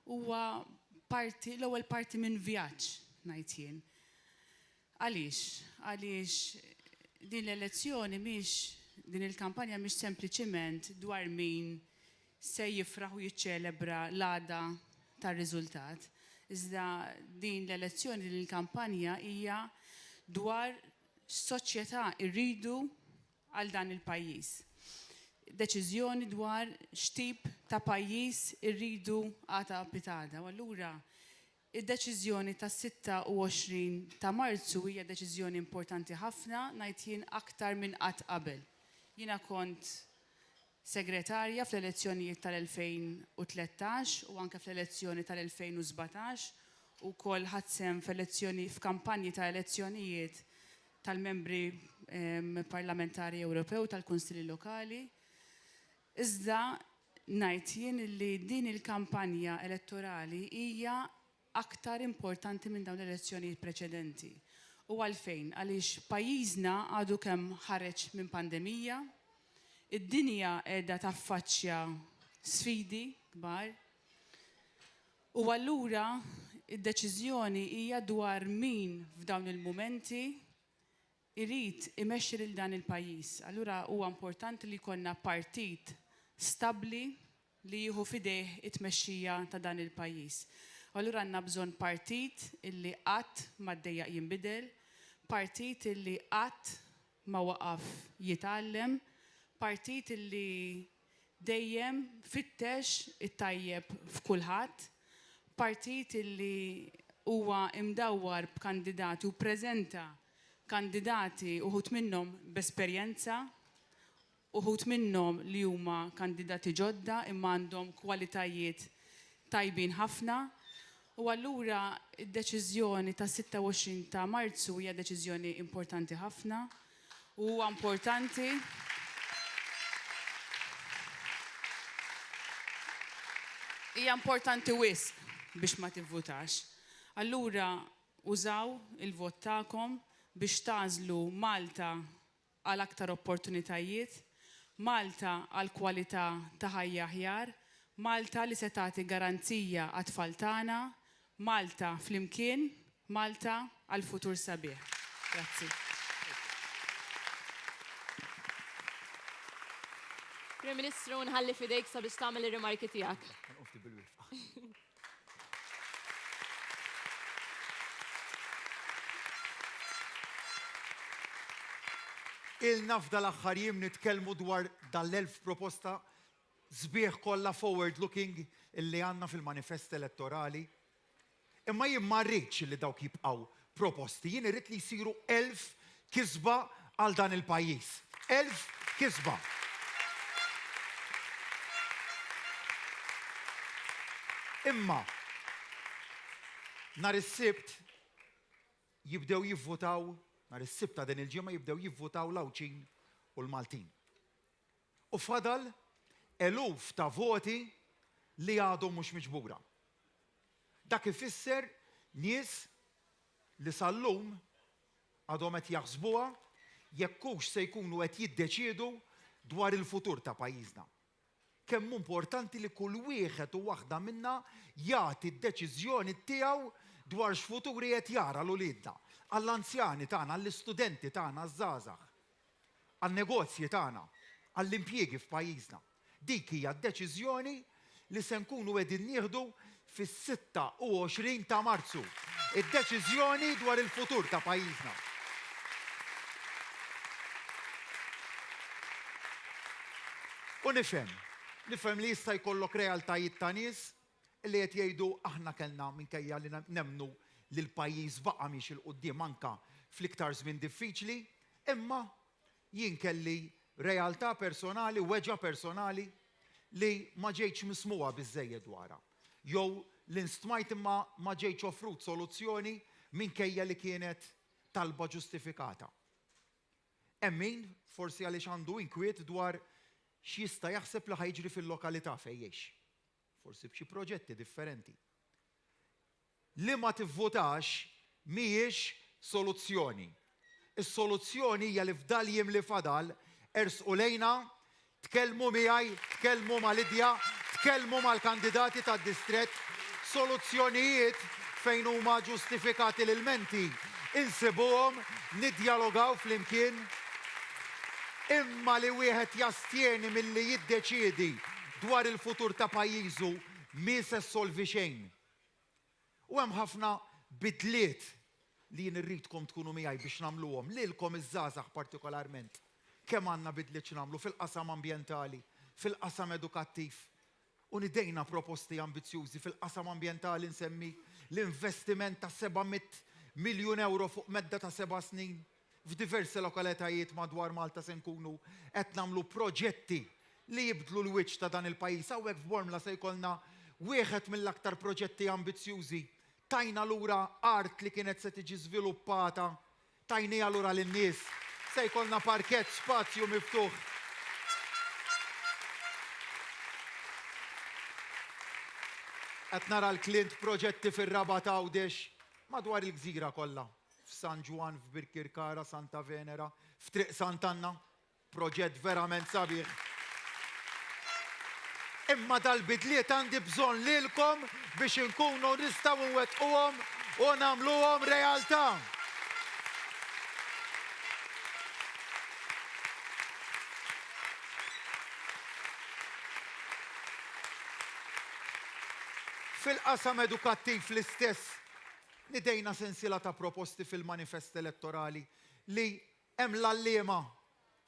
huwa l-ewwel parti minn vjaġġ ngħid jien. Għaliex din l-elezzjoni din il-kampanja mhix sempliċement dwar min se jifraħ u jiċċelebra l-għada tar-riżultat. Iżda din l-elezzjoni, din il-kampanja hija dwar x'soċjetà rridu għal dan il-pajjiż. Deċiżjoni dwar x'tip ta' pajjiż irridu għata pitada. U allura id-deċiżjoni ta' 26 ta' Marzu hija deċiżjoni importanti ħafna, ngħid jien aktar minn qatt qabel. Jiena kont segretarja fl-elezzjonijiet tal-2013 u anke fl-elezzjoni tal-2017 u kol ħadsem f'kampanji ta' elezzjonijiet tal-membri parlamentari Ewropew tal-Kunsilli Lokali. Iżda ngħid jien li din il-kampanja elettorali hija aktar importanti minn dawn l-elezzjonijiet preċedenti. U għalfejn, għaliex pajjiżna għadu kemm ħareġ minn pandemija, id-dinja qiegħda taffaċċja sfidi kbar. U allura id-deċiżjoni hija dwar min f'dawn il-mumenti irid imexxi lil dan il-pajjiż. Allura huwa importanti li jkollna partit stabbli li jieħu fideh it-tmexxija ta' dan il-pajjiż. Allura għandna bżonn partit illi qatt ma ddejjaq jinbidel, partit illi qatt ma waqaf jitgħallem, partit illi dejjem fittex it-tajjeb f'kulħadd, partit illi huwa imdawwar b'kandidati u preżenta kandidati uħut minnhom b'esperjenza, uħut minnhom li huma kandidati ġodda imma għandhom kwalitajiet tajbin ħafna. U allura id-deċiżjoni ta' 26 ta' Marzu hija deċiżjoni importanti ħafna u huwa importanti hija importanti wisq biex ma tivvutax. Allura użaw il-vot tagħkom biex tażlu Malta għal aktar opportunitajiet, Malta għal kwalità ta' ħajja aħjar, Malta li se tagħti garanzija għat-tfal tagħna, Malta flimkien, Malta għal futur sabiħ. Grazzi. Prim Ministru, nħalli fidejk sabiex tagħmel ir-rimarki tiegħek. Il-naf dal-aħħar jiem nitkellmu dwar dal-1000 proposta sbieħ kollha forward-looking illi għandna fil-manifest elettorali. Imma jien ma rridx li dawk jibqgħu proposti, jien irrid li jsiru 1000 kisba għal dan il-pajjiż. 1000 kisba. Imma nhar is-Sibt jibdew jivvotaw, nhar is-Sibt ta' din il-ġimgħa jibdew jivvotaw l-Awċin u l-Maltin. U fadal eluf ta' voti li għadhom mhux miġbura. Dak ifisser nies li sal-lum għadhom qed jaħsbuha jekk hux se jkunu qed jiddeċiedu dwar il-futur ta' pajjiżna. Kemm importanti li kull wieħed u waħda minna jagħti d-deċiżjoni tiegħu dwar x'futuri qed jara l-uliedna, għall-anzjani tagħna, għall-istudenti tagħna, għaż-żgħażagħ, għan-negozji tagħna, għall-impjiegi f'pajjiżna. Dik hija d-deċiżjoni li se nkunu qegħdin nieħdu fis-26 ta' Marzu. Id-deċiżjoni dwar il-futur ta' pajjiżna. U nifhem li jista' jkollok realtajiet ta' nies li qed jgħidu aħna kellna minkejja li nemmnu li l-pajjiż baqa' miex il-qudiem anka fl-iktar żmien diffiċli, imma jien kelli realtà personali, weġa personali li ma ġejtx mismuha biżżejjed dwarha. Jew l-instmajt imma ma ġejtx offrut soluzzjoni minkejja li kienet talba ġustifikata. Hemm min forsi għaliex għandu inkwiet dwar x'jista' jaħseb li ħajġri fil-lokalità fejn jgħix. Forsi b'xi proġetti differenti. Li ma tivvotax mhijiex soluzzjoni. Is-soluzzjoni hija li f'dal jiem li fadal ersqu lejna, tkellmu miegħi, tkellmu ma' Lidja, tkellmu mal-kandidati tad-distrett, soluzzjonijiet fejn huma ġustifikati l-ilmenti, insibuhom, niddialogaw flimkien. Imma li wieħed jastjeni milli jiddeċiedi dwar il-futur ta' pajjiżu mi se solvi xejn. U hemm ħafna bidliet li jien irridkom tkunu miegħi biex nagħmluhom lilkom iż-żgħażagħ partikolarment. Kemm għandna bidliet x'nagħmlu fil-qasam ambjentali, fil-qasam edukattiv. U nidejna proposti ambizzjużi fil-qasam ambjentali nsemmi l-investiment ta' 700 miljun euro fuq medda ta' 7 snin. F'diversi lokalitajiet madwar Malta se nkunu qed nagħmlu proġetti li jibdlu l-wiċċ ta' dan il-pajjiż. Hawnhekk f'Bormla se jkollna wieħed mill-aktar proġetti ambizzjużi. Tajna lura art li kienet se tiġi żviluppata, tajnija lura lin-nies. Se jkollna parkett, spazju miftuħ. Qed nara l-Klint proġetti fir-Raba Tawdex madwar il-gżira kollha. F'San Ġwan, f'Birkirkara, Santa Venera, f'Triq Sant'Anna. Proġett verament sabiħ. Imma dal-bidliet għandi bżonn lilkom biex inkunu nistgħu nwettquhom u nagħmluhom realtà. Fil-qasam edukattiv l-istess, nidejna sensiela ta' proposti fil-manifest elettorali li hemm l-allima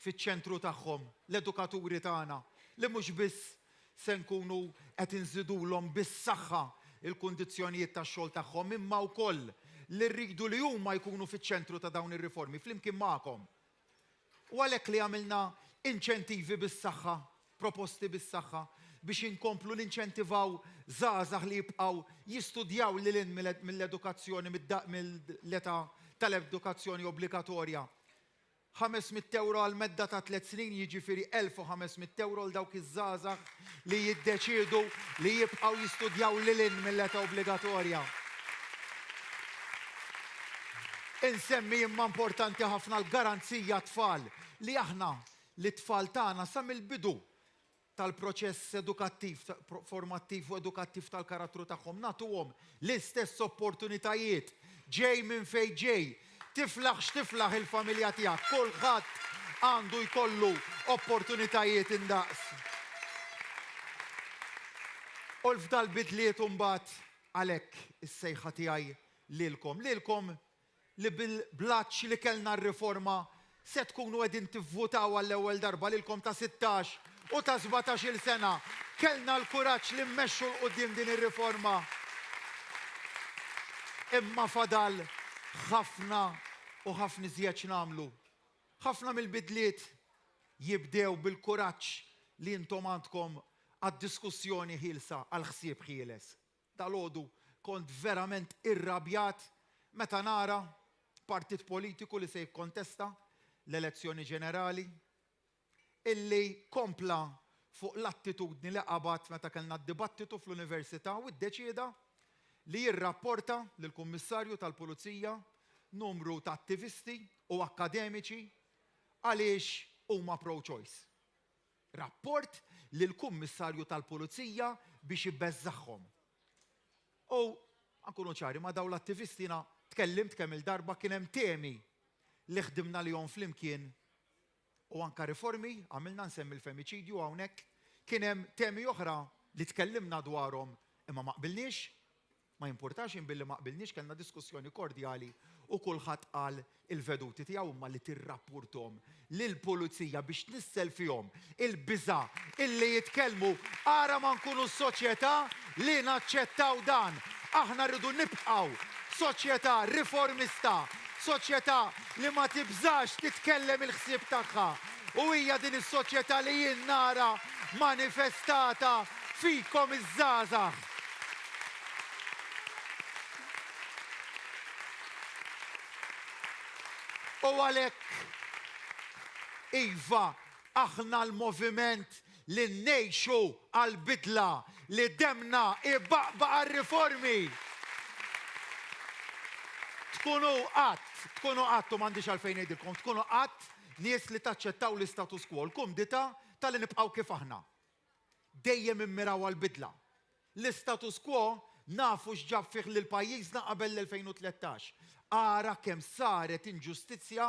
fiċ-ċentru tagħhom, l-edukaturi tagħna, li mhux biss se nkunu qed inżidulhom bis-saħħa il-kundizzjonijiet tax-xogħol tagħhom, imma wkoll li rridu li huma jkunu fiċ-ċentru ta' dawn ir-riformi flimkien magħkom. U għalhekk li għamilna inċentivi bis-saħħa, proposti bis-saħħa, biex inkomplu l-inċentivaw żgħażagħ li jibqgħu jistudjaw lil mill-edukazzjoni mill-età tal-edukazzjoni obbligatorja. 500 euro għal medda ta' 3 snin, jiġifieri 1500 euro l dawk iż-żgħażagħ li jiddeċiedu li jibqgħu jistudjaw lil mill-età obbligatorja. Insemmi imma importanti ħafna l-garanzija tfal li aħna li tfal tagħna sa mill-bidu tal-proċess edukattiv, formattiv u edukattiv tal-karattru tagħhom nagħtuhom l-istess opportunitajiet ġej minn fejn ġej. Tiflaħ x'tiflaħ il-familja tiegħek, kulħadd għandu jkollu opportunitajiet indaqs. U f'dal bidliet imbagħad għalhekk is-sejħa tiegħi lilkom li bil-blaċċ li kellna r-riforma se tkunu qegħdin tivvutaw għall-ewwel darba lilkom ta' 16 u ta' 17-il sena kellna l-kuraġġ li mmexxu l qudiem din ir-riforma. Imma fadal ħafna u ħafna iżjed nagħmlu. Ħafna mill-bidliet jibdew bil-kuraġġ li intom għandkom għad-diskussjoni ħielsa għal ħsieb ħieles. Dalgħodu kont verament irrabjat meta nara partit politiku li se jikkontesta l-elezzjoni ġenerali illi kompla fuq l-attitudni li qabad meta kellna d-dibattitu fl-università u ddeċieda li jirrapporta lill-Kummissarju tal-Pulizija numru ta' attivisti u akkademiċi għaliex huma pro-choice. Rapport lill-Kummissarju tal-Pulizija biex jibbeżżagħhom. U nkunu ċari ma' dawn l-attivisti tkellimt kemm il-darba kien hemm temi li ħdimna lihom flimkien u anka riformi, għamilna nsemmi l-femiċidju hawnhekk, kien hemm temi oħra li tkellimna dwarhom imma ma qbilniex, ma jimpurtax inbilli ma qbilniex, kellna diskussjoni kordjali u kulħadd qal il-veduti tiegħu huma li tirrappurthom lill-pulizija biex nissel fihom il-biża' illi jitkellmu ara ma nkunu s-soċjetà li naċċettaw dan. Aħna rridu nibqgħu soċjetà riformista, soċjetà li ma tibżax titkellem il-ħsieb tagħha. U hija din is-soċjetà li jien nara manifestata fikom iż-żgħażagħ. U għalhekk iva aħna l-moviment li nnejxu għall-bidla li demna ibaqbaqa r-riformi. Tkunu qatt u m'għandix għalfejn ngħidilkom, tkunu qatt nies li taċċettaw l-status quo, l-kumdità tal-li nibqgħu kif aħna. Dejjem immiraw għall-bidla. L-status quo nafu x'ġab fih lil pajjiżna qabel l-2013. Ara kemm saret inġustizzja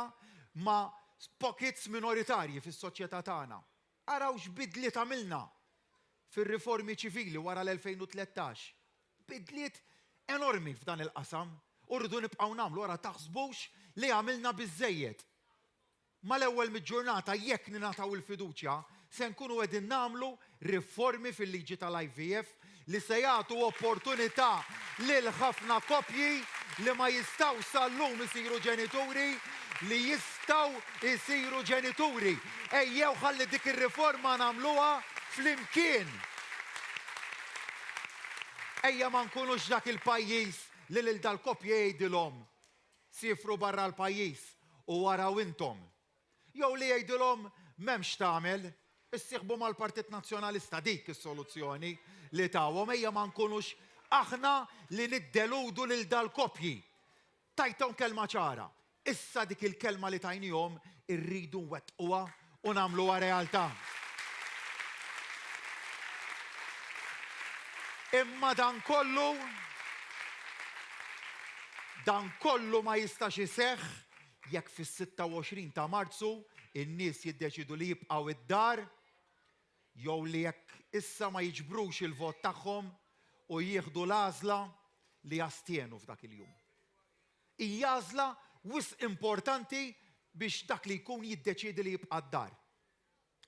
ma' pockets minoritarji fis-soċjetà tagħna. Araw x'bidliet għamilna fir-riformi ċivili wara l-2013. Bidliet enormi f'dan il-qasam u rridu nibqgħu nagħmlu wara taħsbux li għamilna biżżejjed. Mal-ewwel mid-ġurnata jekk ningħataw il-fiduċja se nkunu qegħdin nagħmlu riformi fil-liġi tal-IVF li se jagħtu opportunità lil ħafna koppji li ma jistgħu sal-lum isiru ġenituri li jistaw jisiru ġenituri. Ejjew ħalli dik ir-riforma nagħmluha flimkien. Ejja ma nkunux dak il-pajjiż li lil dal-koppja jgħidilhom sifru barra l-pajjiż u waraw intom. Jew li jgħidilhom m'hemmx tagħmel, issieħbu mal-Partit Nazzjonalista dik is-soluzzjoni li tawhom. Ejja ma nkunux aħna li niddeludu lil dal-koppji. Tajthom kelma ċara. Issa dik il-kelma li tajnihom irridu nwettquha u nagħmluha realtà. Imma dan kollu ma jistax iseħħ jekk fis-26 ta' Marzu in-nies jiddeċidu li jibqgħu id-dar jew li jekk issa ma jiġbrux il-vot tagħhom u jieħdu l-għażla li jastienu f'dak il-jum. Hija għażla wisq importanti biex dak li jkun jiddeċiedi li jibqa' d-dar.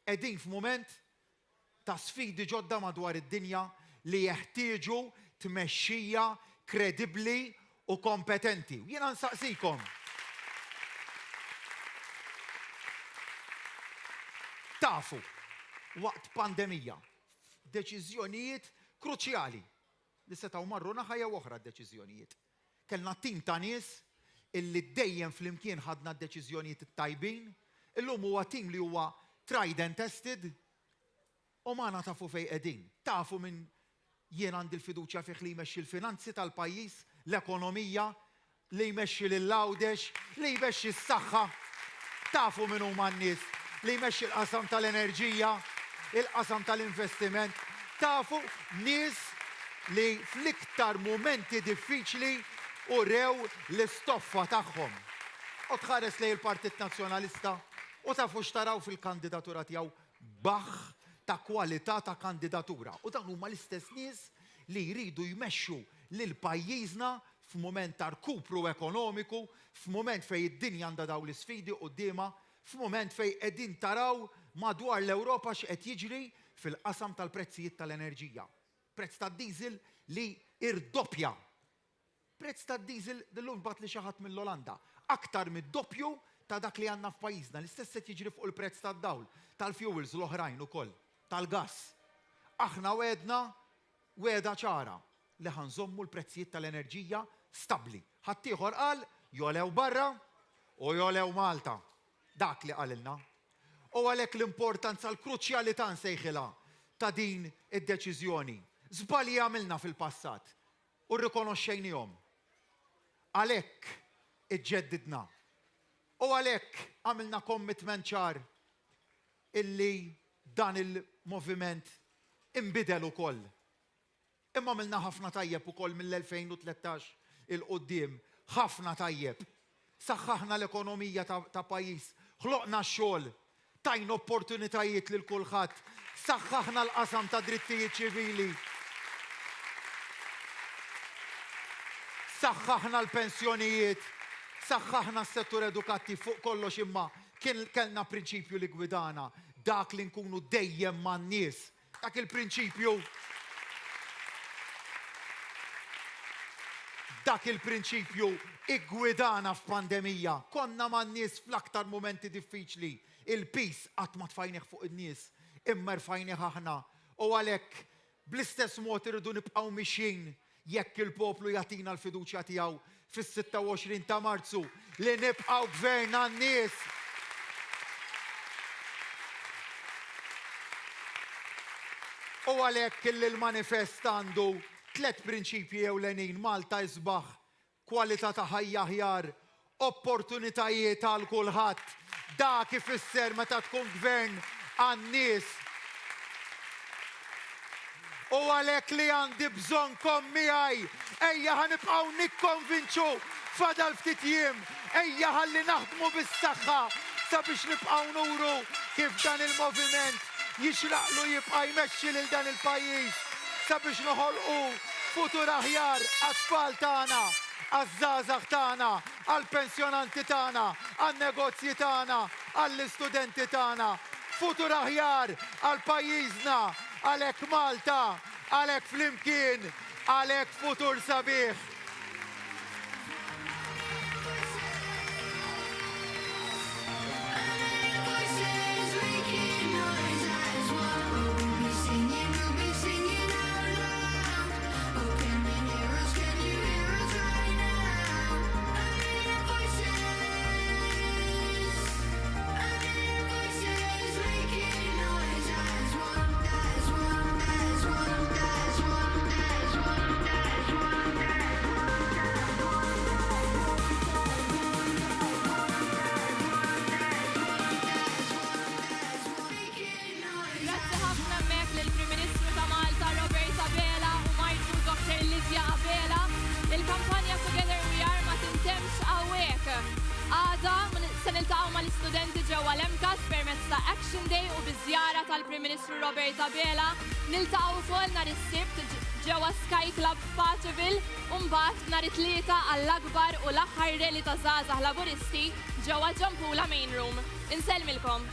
Qegħdin f'mument ta' sfidi ġodda madwar id-dinja li jeħtieġu tmexxija kredibbli u kompetenti. Jiena nsaqsikom. Tafu, waqt pandemija, deċiżjonijiet kruċjali li setgħu marru naħa jew oħra d-deċiżjonijiet. Kellna tim ta' nies illi dejjem flimkien ħadna d-deċiżjonijiet it-tajbin, illum huwa tim li huwa tried and tested u magħna tafu fejn qegħdin. Tafu minn jien għandi l-fiduċja fih li jmexxi l-finanzi tal-pajjiż, l-ekonomija, li jmexxi l-lawdex, li jmexxi s-saħħa. Tafu minn huma n-nies li jmexxi l-qasam tal-enerġija, il-qasam tal-investiment. Tafu nies li fl-iktar momenti diffiċli u rew l-istoffa tagħhom. U tħares lejn il-Partit Nazzjonalista u tafu x'taraw fil-kandidatura tiegħu baħħ ta' kwalità ta' kandidatura. U dawn huma l-istess nies li jridu jmexxu lil pajjiżna f'mument ta' rkupru ekonomiku, f'mument fejn id-dinja għandha dawn l-isfidi qudiemha, f'mument fejn qegħdin taraw madwar l-Ewropa x'qed jiġri fil-qasam tal-prezzijiet tal-enerġija. Prezz tad-diesel li irdoppja. Prezz tad-diesel dillum bat li xi ħadd mill-Olanda. Aktar mid-doppju ta' dak li għandna f'pajjiżna. L-istess qed jiġri fuq il-prezz tad-dawl, tal-fuels l-oħrajn ukoll, tal-gass. Aħna weda ċara li ħanżommu l-prezzijiet tal-enerġija stabbli. Ħadd ieħor qal jolew barra u jolew Malta. Dak li qalilna. U għalhekk l-importanza l-kruċjalità nsejħilha ta' din id-deċiżjoni. Żbalji għamilna fil-passat u rrikonoxxejnihom. Għalhekk iġġeddidna. U għalhekk għamilna commitment ċar illi dan il-moviment imbidel ukoll. Imma għamilna ħafna tajjeb ukoll mill-2013 il-qudiem, ħafna tajjeb. Saħħaħna l-ekonomija ta' pajjiż, ħloqna x-xogħol, tajna opportunitajiet lil kulħadd, saħħaħna l-qasam ta' drittijiet ċivili. Saħħaħna l-pensjonijiet, saħħaħna s-settur edukattiv fuq kollox imma kellna prinċipju li gwidana, dak li nkunu dejjem man-nies. Dak il-prinċipju iggwidana f'pandemija. Konna man-nies fl-aktar momenti diffiċli. Il-peace qatt ma tfajnieh fuq in-nies, imma rfajnieh aħna. U għalhekk bl-istess mod irridu nibqgħu mixjin jekk il-poplu jagħtina l-fiduċja tiegħu fis-26 ta' Marzu li nibqgħu gvern għan-nies. U għalhekk il-manifest għandu 3 prinċipji ewlenin: Malta isbaħ, kwalità ta' ħajja aħjar, opportunitajiet għal kulħadd. Dak ifisser meta tkun gvern għan-nies. U għalhekk li għandi bżonnkom miegħi, ejja ħanibqgħu nikkonvinċu fadal ftit jiem, ejja ħalli naħdmu bis-saħħa sabiex nibqgħu nuru kif dan il-moviment jixraqlu jibqa' jmexxi lil dan il-pajjiż sabiex noħolqu futur aħjar għat-tfal tagħna, għaż-żgħażagħ tagħna, għall-pensjonanti tagħna, għan-negozji tagħna, għall-istudenti tagħna. Futur aħjar għal pajjiżna, għalhekk Malta, għalhekk flimkien, għalhekk futur sabiħ. niltaqgħu mal-istudenti ġewwa l-MCAS permezz ta' Action Day u biżjara tal-Prim Ministru Roberta Bela, niltaqgħu wkoll nhar is-Sibt ġewwa Sky Club f'Pateville u mbagħad nhar it-tlieta għall-akbar u l-aħħar rally ta' żgħażagħ Laburisti ġewwa Ġampula Main Room. Insellmilkom.